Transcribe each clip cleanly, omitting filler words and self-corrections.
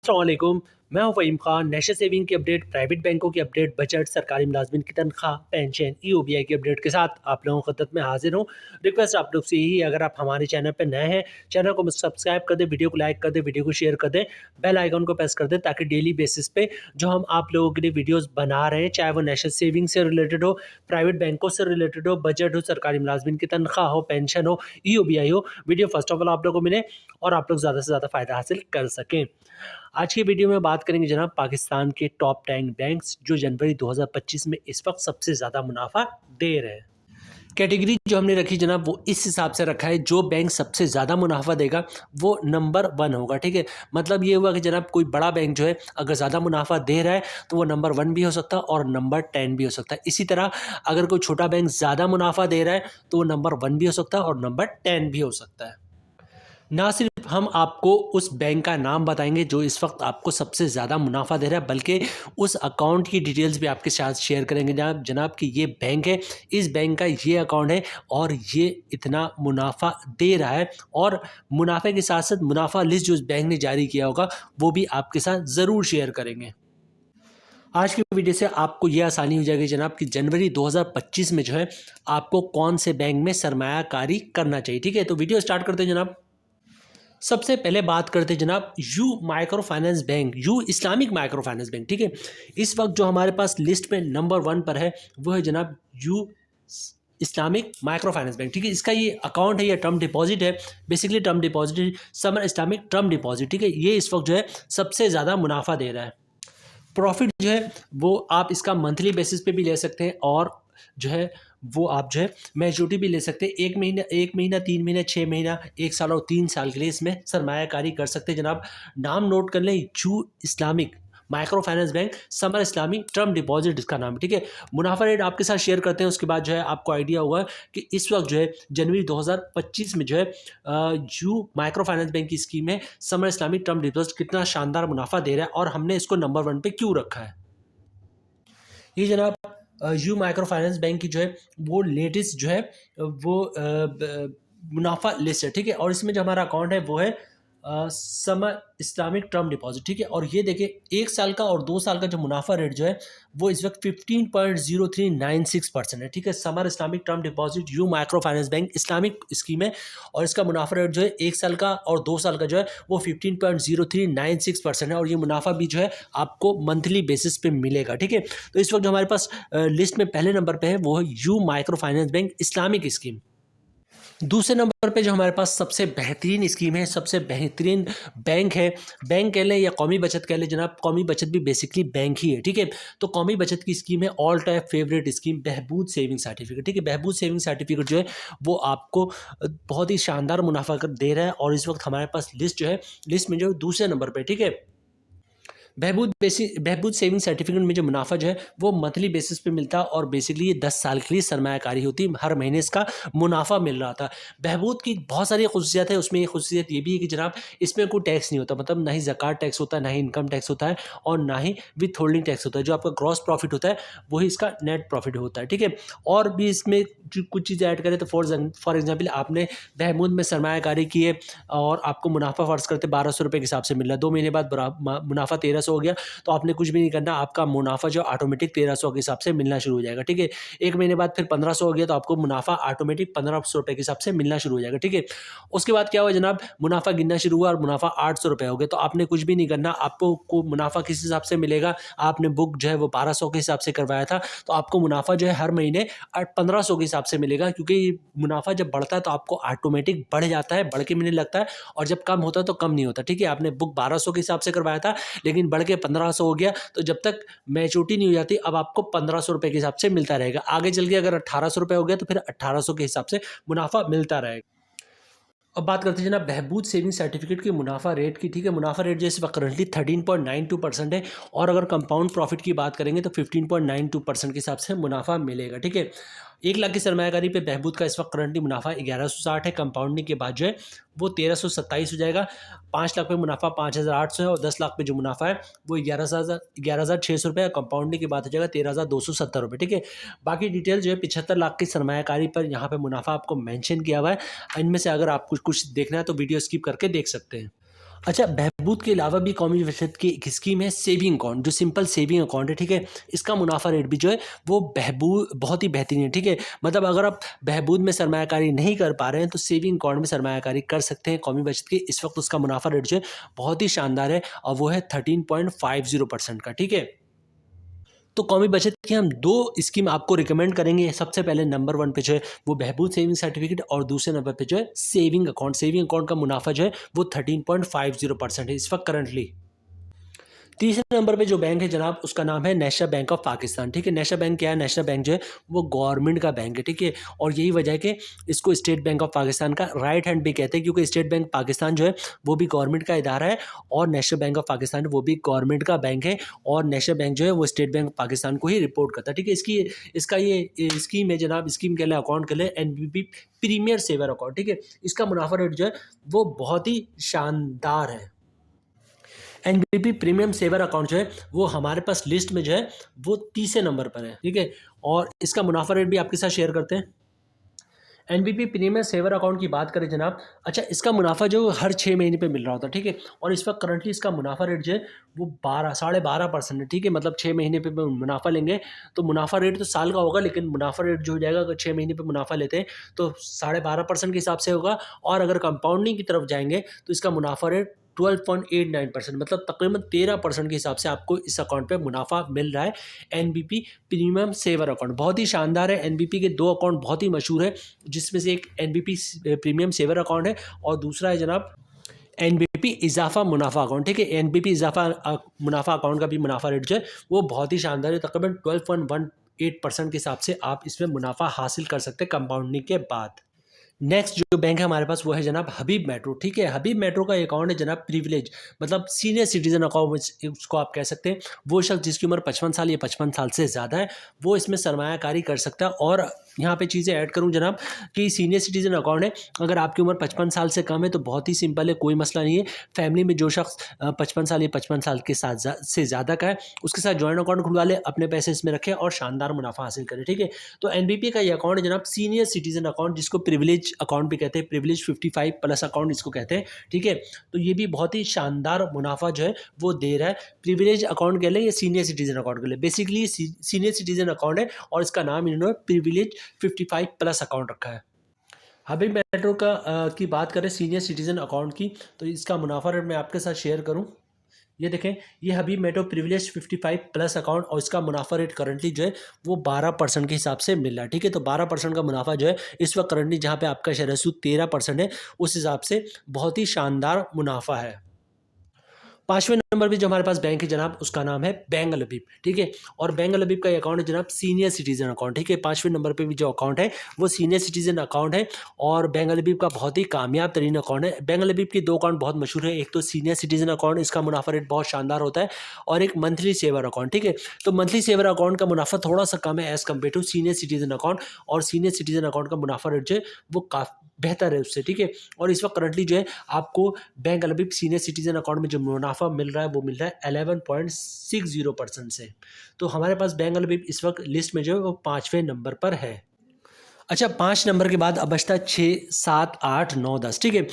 अस्सलाम वालेकुम। मैं हूं फ़हीम खान। नेशनल सेविंग की अपडेट, प्राइवेट बैंकों की अपडेट, बजट, सरकारी मुलाजमिन की तनख्वाह, पेंशन, ईओबीआई की अपडेट के साथ आप लोगों की खिदमत में हाजिर हूं। रिक्वेस्ट आप लोग से यही है, अगर आप हमारे चैनल पर नए हैं, चैनल को सब्सक्राइब कर दें, वीडियो को लाइक कर दें, वीडियो को शेयर कर दें, बेल आइकन को प्रेस कर दें, ताकि डेली बेसिस पे जो हम आप लोगों के लिए वीडियोज़ बना रहे हैं, चाहे वो नेशनल सेविंग से रिलेटेड हो, प्राइवेट बैंकों से रिलेटेड हो, बजट हो, सरकारी मुलाजमिन की तनख्वाह हो, पेंशन हो, ईओबीआई हो, वीडियो फर्स्ट ऑफ ऑल आप लोगों को मिले और आप लोग ज़्यादा से ज़्यादा फ़ायदा हासिल कर सकें। आज की वीडियो में बात करेंगे जनाब पाकिस्तान के टॉप 10 बैंक्स जो जनवरी 2025 में इस वक्त सबसे ज़्यादा मुनाफा दे रहे हैं। कैटेगरी जो हमने रखी जनाब वो इस हिसाब से रखा है, जो बैंक सबसे ज़्यादा मुनाफा देगा वो नंबर 1 होगा। ठीक है, मतलब ये हुआ कि जनाब कोई बड़ा बैंक जो है अगर ज़्यादा मुनाफा दे रहा है तो वो नंबर 1 भी हो सकता है और नंबर 10 भी हो सकता है। इसी तरह अगर कोई छोटा बैंक ज़्यादा मुनाफा दे रहा है तो वो नंबर 1 भी हो सकता है और नंबर 10 भी हो सकता है। ना सिर्फ हम आपको उस बैंक का नाम बताएंगे जो इस वक्त आपको सबसे ज़्यादा मुनाफा दे रहा है, बल्कि उस अकाउंट की डिटेल्स भी आपके साथ शेयर करेंगे जनाब कि ये बैंक है, इस बैंक का ये अकाउंट है और ये इतना मुनाफा दे रहा है। और मुनाफे के साथ साथ मुनाफा लिस्ट जो इस बैंक ने जारी किया होगा वो भी आपके साथ ज़रूर शेयर करेंगे। आज की वीडियो से आपको ये आसानी हो जाएगी जनाब कि जनवरी 2025 में जो है आपको कौन से बैंक में सरमायाकारी करना चाहिए। ठीक है, तो वीडियो स्टार्ट करते हैं जनाब। सबसे पहले बात करते हैं जनाब you micro finance bank, you Islamic micro finance bank. ठीक है, इस वक्त जो हमारे पास लिस्ट में नंबर 1 पर है वो है जनाब you Islamic micro finance bank. ठीक है, इसका ये अकाउंट है या टर्म डिपॉजिट है, basically term deposit, summer Islamic term deposit. ठीक है, ये इस वक्त जो है सबसे ज़्यादा मुनाफा दे रहा है। प्रॉफिट जो है वो आप इसका मंथली बेसिस पे भी ले सकते हैं और जो है वो आप जो है मैच्योरिटी भी ले सकते हैं। 1 महीना 3 महीना 6 महीना 1 साल और 3 साल के लिए इसमें सरमायाकारी कर सकते हैं जनाब। नाम नोट कर लें, you Islamic micro finance bank, summer Islami term deposit इसका नाम है। ठीक है, मुनाफा रेट आपके साथ शेयर करते हैं, उसके बाद जो है आपको आइडिया होगा कि इस वक्त जो है जनवरी 2025 में जो है यू माइक्रो फाइनेंस बैंक की स्कीम है समर इस्लामिक टर्म डिपॉजिट कितना शानदार मुनाफा दे रहा है और हमने इसको नंबर 1 पे क्यों रखा है। ये जनाब यू माइक्रो फाइनेंस बैंक की जो है वो लेटेस्ट जो है वो मुनाफा लिस्ट है। ठीक है, और इसमें जो हमारा अकाउंट है वो है समर इस्लामिक टर्म डिपॉजिट। ठीक है, और ये देखिए 1 साल का और 2 साल का जो मुनाफा रेट जो है वो इस वक्त 15.0396% है। ठीक है, summer Islamic term deposit you micro finance bank Islamic scheme है और इसका मुनाफा रेट जो है 1 साल का और 2 साल का जो है वो 15.0396% है और ये मुनाफा भी जो है आपको मंथली बेसिस पे मिलेगा। ठीक है, तो इस वक्त जो हमारे पास लिस्ट में पहले नंबर पे है वो है you micro finance bank Islamic scheme. दूसरे नंबर पे जो हमारे पास सबसे बेहतरीन स्कीम है, सबसे बेहतरीन बैंक है, बैंक कह लें या कौमी बचत कह लें जनाब, कौमी बचत भी बेसिकली बैंक ही है। ठीक है, तो कौमी बचत की स्कीम है all time favourite scheme Behbood saving certificate. ठीक है, बहबूद सेविंग सर्टिफिकेट जो है वो आपको बहुत ही शानदार मुनाफा दे रहा है और इस वक्त हमारे पास लिस्ट जो है, लिस्ट में जो दूसरे नंबर पर। ठीक है, बहबूद सेविंग सर्टिफिकेट में जो मुनाफा जो है वो मंथली बेसिस पे मिलता है और बेसिकली ये 10 साल के लिए सरमायाकारी होती है, हर महीने इसका मुनाफा मिल रहा था। बहबूद की बहुत सारी खुसूसियात है, उसमें एक खुसूसियत ये भी है कि जनाब इसमें कोई टैक्स नहीं होता, मतलब ना ही ज़कात टैक्स होता है, ना ही इनकम टैक्स होता है और ना ही विथ होल्डिंग टैक्स होता है। जो आपका ग्रॉस प्रॉफिट होता है वही इसका नेट प्रॉफिट होता है। ठीक है, और भी इसमें कुछ चीज़ें ऐड करें तो फॉर एग्जाम्पल आपने बहबूद में सरमायाकारी की है और आपको मुनाफा फ़र्ज़ करते 1200 रुपये के हिसाब से मिल रहा है, 2 महीने बाद मुनाफा 1300 हो गया, तो आपने कुछ भी नहीं करना, आपका मुनाफा जो ऑटोमेटिक 1300 के हिसाब से मिलना शुरू हो जाएगा। ठीक है, 1 महीने बाद फिर 1500 हो गया तो आपको मुनाफा ऑटोमेटिक 1500 रुपये के हिसाब से मिलना शुरू हो जाएगा। ठीक है, उसके बाद क्या हुआ जनाब, मुनाफा गिनना शुरू हुआ और मुनाफा 800 रुपये हो गया, तो आपने कुछ भी नहीं करना, आपको को मुनाफा किस हिसाब से मिलेगा, आपने बुक जो है वो 1200 के हिसाब से करवाया था तो आपको मुनाफा जो है हर महीने 1500 के हिसाब से मिलेगा, क्योंकि मुनाफा जब बढ़ता है तो आपको ऑटोमेटिक बढ़ जाता है, बढ़ के मिलने लगता है, और जब कम होता है तो कम नहीं होता। ठीक है, आपने बुक 1200 के हिसाब से करवाया था लेकिन बढ़ के 1500 हो गया, तो जब तक मैच्योरिटी नहीं हो जाती अब आपको 1500 रुपये के हिसाब से मिलता रहेगा। आगे चल के अगर 1800 रुपये हो गया तो फिर 1800 के हिसाब से मुनाफा मिलता रहेगा। अब बात करते हैं जनाब बहबूद सेविंग सर्टिफिकेट की मुनाफा रेट की। ठीक है, मुनाफा रेट जो इस वक्त करंटली 13.92% है और अगर कंपाउंड प्रॉफिट की बात करेंगे तो 15.92% के हिसाब से मुनाफा मिलेगा। ठीक है, 1 लाख की सरमायाकारी पे बहबूद का इस वक्त करंटली मुनाफा 1160 है, कंपाउंडिंग के बाद जो है वो 1327 हो जाएगा। 5 लाख पे मुनाफा 5800 है और 10 लाख पे जो मुनाफा है वो 11,600 रुपये, कंपाउंडिंग की बात हो जाएगा 13,270 रुपये। ठीक है, बाकी डिटेल जो है 75 लाख की सरमायाकारी पर यहाँ पे मुनाफा आपको मेंशन किया हुआ है। इनमें से अगर आपको कुछ देखना है तो वीडियो स्किप करके देख सकते हैं। अच्छा, बहबूद के अलावा भी कौमी बचत की एक स्कीम है सेविंग अकाउंट, जो सिंपल सेविंग अकाउंट है, ठीक है? इसका मुनाफ़ा रेट भी जो है वो बहुत ही बेहतरीन है, ठीक है? मतलब अगर आप बहबूद में सरमायाकारी नहीं कर पा रहे हैं तो सेविंग अकाउंट में सरमायाकारी कर सकते हैं कौमी बचत की। इस वक़्त उसका मुनाफ़ा रेट जो है बहुत ही शानदार है और वो है 13.50% का, ठीक है? तो कौमी बचत की हम 2 स्कीम आपको रिकमेंड करेंगे। सबसे पहले नंबर 1 पे जो है वो बहबूद सेविंग सर्टिफिकेट और दूसरे नंबर पे जो है सेविंग अकाउंट। सेविंग अकाउंट का मुनाफ़ा जो है वो 13.50% है इस वक़्त करंटली। तीसरे नंबर पे जो बैंक है जनाब उसका नाम है नेशनल बैंक ऑफ पाकिस्तान, ठीक है? नेशनल बैंक क्या है? नेशनल बैंक जो है वो गवर्नमेंट का बैंक है, ठीक है? और यही वजह है कि इसको स्टेट बैंक ऑफ पाकिस्तान का राइट हैंड भी कहते हैं, क्योंकि स्टेट बैंक पाकिस्तान जो है वो भी गवर्नमेंट का इदारा है और नेशनल बैंक ऑफ पाकिस्तान वो भी गवर्नमेंट का बैंक है और नेशनल बैंक जो है वो स्टेट बैंक पाकिस्तान को ही रिपोर्ट करता है, ठीक है? इसका ये स्कीम है जनाब, स्कीम के लिए अकाउंट के लिए एनबीपी प्रीमियर सेवर अकाउंट, ठीक है? इसका मुनाफा रेट जो है वो बहुत ही शानदार है। एनबीपी प्रीमियम सेवर अकाउंट जो है वो हमारे पास लिस्ट में जो है वो तीसरे नंबर पर है, ठीक है? और इसका मुनाफा रेट भी आपके साथ शेयर करते हैं। एनबीपी प्रीमियम सेवर अकाउंट की बात करें जनाब, अच्छा इसका मुनाफा जो हर 6 महीने पे मिल रहा होता है, ठीक है? और इस वक्त करंटली इसका मुनाफा रेट जो है वो 12 12.5% है, ठीक है? मतलब 6 महीने पे मुनाफा लेंगे तो मुनाफा रेट तो साल का होगा, लेकिन मुनाफा रेट जो हो जाएगा अगर 6 महीने पे मुनाफा लेते हैं तो 12.5% के हिसाब से होगा। और अगर कंपाउंडिंग की तरफ जाएंगे तो इसका मुनाफा रेट 12.89%, मतलब तकरीबन 13% के हिसाब से आपको इस अकाउंट पे मुनाफा मिल रहा है। एनबीपी प्रीमियम सेवर अकाउंट बहुत ही शानदार है। एनबीपी के 2 अकाउंट बहुत ही मशहूर है, जिसमें से एक एनबीपी प्रीमियम सेवर अकाउंट है और दूसरा है जनाब एनबीपी इजाफा मुनाफा अकाउंट, ठीक है? एनबीपी इजाफा मुनाफा अकाउंट का भी मुनाफा रेट जो है वो बहुत ही शानदार है, तकरीबन 12.18% के हिसाब से आप इसमें मुनाफा हासिल कर सकते हैं कंपाउंडिंग के बाद। नेक्स्ट जो बैंक है हमारे पास वो है जनाब हबीब मेट्रो, ठीक है? हबीब मेट्रो का अकाउंट है जनाब प्रिविलेज, मतलब सीनियर सिटीजन अकाउंट उसको आप कह सकते हैं। वो शख्स जिसकी उम्र 55 साल या 55 साल से ज़्यादा है वो इसमें सरमायाकारी कर सकता है। और यहाँ पे चीज़ें ऐड करूँ जनाब कि सीनियर सिटीजन अकाउंट है, अगर आपकी उम्र 55 साल से कम है तो बहुत ही सिंपल है, कोई मसला नहीं है। फैमिली में जो शख्स 55 साल या 55 साल के साथ से ज़्यादा का है उसके साथ जॉइंट अकाउंट खुलवा ले, अपने पैसे इसमें रखें और शानदार मुनाफा हासिल करें, ठीक है? तो एनबीपी का ये अकाउंट है जनाब सीनियर सिटीजन अकाउंट, जिसको प्रिविलेज अकाउंट भी कहते हैं, प्रिविलेज 55+ अकाउंट इसको कहते हैं, ठीक है? तो ये भी बहुत ही शानदार मुनाफा जो है वो दे रहा है। प्रिविलेज अकाउंट के लिए या सीनियर सिटीजन अकाउंट के लिए, बेसिकली सीनियर सिटीजन अकाउंट है और इसका नाम इन्होंने प्रिविलेज 55+ अकाउंट रखा है। हबीब मेट्रो का की बात करें सीनियर सिटीजन अकाउंट की, तो इसका मुनाफा रेट मैं आपके साथ शेयर करूं। ये देखें, ये हबीब मेट्रो प्रिविलेज 55+ अकाउंट और इसका मुनाफा रेट करंटली जो है वो 12% के हिसाब से मिल रहा है, ठीक है? तो 12% का मुनाफा जो है इस वक्त करंटली जहाँ पे आपका शेयर सूद 13% है, उस हिसाब से बहुत ही शानदार मुनाफा है। 5वें नंबर पे जो हमारे पास बैंक है जनाब उसका नाम है बैंक लबीब, ठीक है? और बैंक लबीब का अकाउंट है जनाब सीनियर सिटीजन अकाउंट, ठीक है? 5वें नंबर पे भी जो अकाउंट है वो सीनियर सिटीजन अकाउंट है और बैंक लबीब का बहुत ही कामयाब तरीन अकाउंट है। बैंक लबीब के 2 अकाउंट बहुत मशहूर है, एक तो सीनियर सिटीजन अकाउंट, इसका मुनाफा रेट बहुत शानदार होता है, और एक मंथली सेवर अकाउंट, ठीक है? तो मंथली सेवर अकाउंट का मुनाफा थोड़ा सा कम है as compare to senior citizen account, और सीनियर सिटीजन अकाउंट का मुनाफा रेट जो है वो काफ़ी बेहतर है उससे, ठीक है? और इस वक्त करंटली जो है आपको bank Labib senior citizen account में जो मुनाफा मिल रहा है वो मिल रहा है 11.60% से। तो हमारे पास बैंक लबीब इस वक्त लिस्ट में जो है वो 5वें नंबर पर है। अच्छा, 5 नंबर के बाद अब बचता है 6, 7, 8, 9, 10, ठीक है?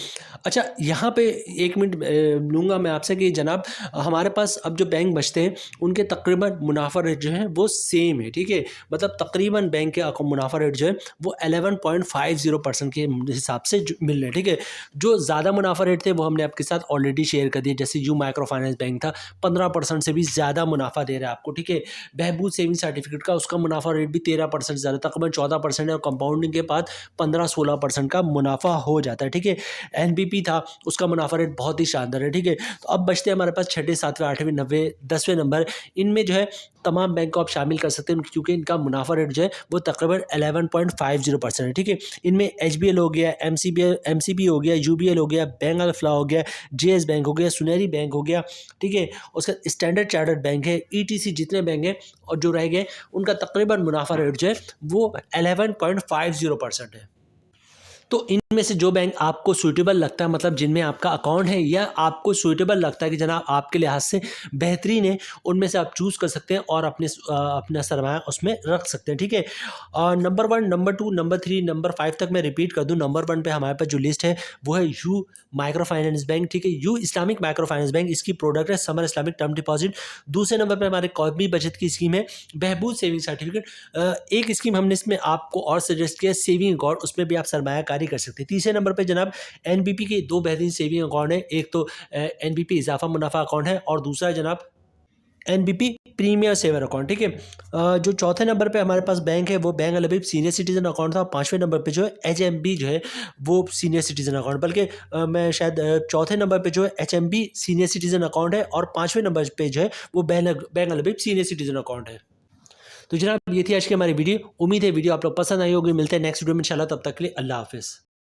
अच्छा, यहाँ पे 1 मिनट लूँगा मैं आपसे कि जनाब हमारे पास अब जो बैंक बचते हैं उनके तकरीबन मुनाफा रेट जो है वो सेम है, ठीक है? मतलब तकरीबन बैंक के मुनाफा रेट जो है वो 11.50% के हिसाब से मिल रहे हैं, ठीक है? जो ज़्यादा मुनाफा रेट थे वो हमने आपके साथ ऑलरेडी शेयर कर दिए, जैसे यू माइक्रो फाइनेंस बैंक था 15% से भी ज़्यादा मुनाफा दे रहा है आपको, ठीक है? बहबूद सेविंग सर्टिफिकेट का उसका मुनाफा रेट भी 13% ज़्यादा, तकरीबन 14% है, और कंपाउंडिंग के बाद 15-16% का मुनाफा हो जाता है, ठीक है? एनबीपी था उसका मुनाफा रेट बहुत ही शानदार है, ठीक है? तो अब बचते हैं हमारे पास 6, 7, 8, 9, 10वें नंबर। इनमें जो है तमाम बैंक को आप शामिल कर सकते हैं क्योंकि इनका मुनाफा रेट जो है वो तकरीबन 11.50% है, ठीक है? इनमें एचबीएल हो गया, एमसीबी हो गया, यूबीएल हो गया, बैंक अल्फला हो गया, जेएस बैंक हो गया, सुनहरी बैंक हो गया, ठीक है? उसका स्टैंडर्ड चार्टर्ड बैंक है, ईटीसी, जितने बैंक हैं और जो रह गए उनका तकरीबन मुनाफा रेट जो है वो 11.50% है। तो इनमें से जो बैंक आपको सूटेबल लगता है, मतलब जिनमें आपका अकाउंट है या आपको सूटेबल लगता है कि जनाब आपके लिहाज से बेहतरीन है, उनमें से आप चूज़ कर सकते हैं और अपना सरमाया उसमें रख सकते हैं, ठीक है। नंबर 1, नंबर 2, नंबर 3, नंबर 5 तक मैं रिपीट कर दूँ। नंबर 1 पे हमारे पास जो लिस्ट है वो है यू माइक्रो फाइनेंस बैंक, ठीक है। You Islamic micro finance bank, इसकी प्रोडक्ट है समर इस्लामिक टर्म डिपॉजिट। दूसरे नंबर पे हमारे कौमी बचत की स्कीम है बहबूद सेविंग सर्टिफिकेट। एक स्कीम हमने इसमें आपको और सजेस्ट किया सेविंग अकाउंट, उसमें भी आप सरमायाकारी कर सकते हैं। तीसरे नंबर पे जनाब एनबीपी के 2 बेहतरीन सेविंग अकाउंट है। एक तो एनबीपी इजाफा मुनाफा अकाउंट है और दूसरा है जनाब एनबीपी प्रीमियर सेवर अकाउंट, ठीक है। जो चौथे नंबर पे हमारे पास बैंक है वो बैंक अल हबीब सीनियर सिटीजन अकाउंट था। और 5वें नंबर पे जो है एचएमबी जो है वो सीनियर सिटीजन अकाउंट, बल्कि मैं शायद चौथे नंबर पे जो है एचएमबी सीनियर सिटीजन अकाउंट है और 5वें नंबर पे जो है वो बैंक अल हबीब सीनियर सिटीजन अकाउंट है। तो जनाब ये थी आज की हमारी वीडियो। उम्मीद है वीडियो आप लोग पसंद आई होगी। मिलते हैं नेक्स्ट वीडियो में इंशाल्लाह, तब तक के लिए अल्लाह हाफिज़।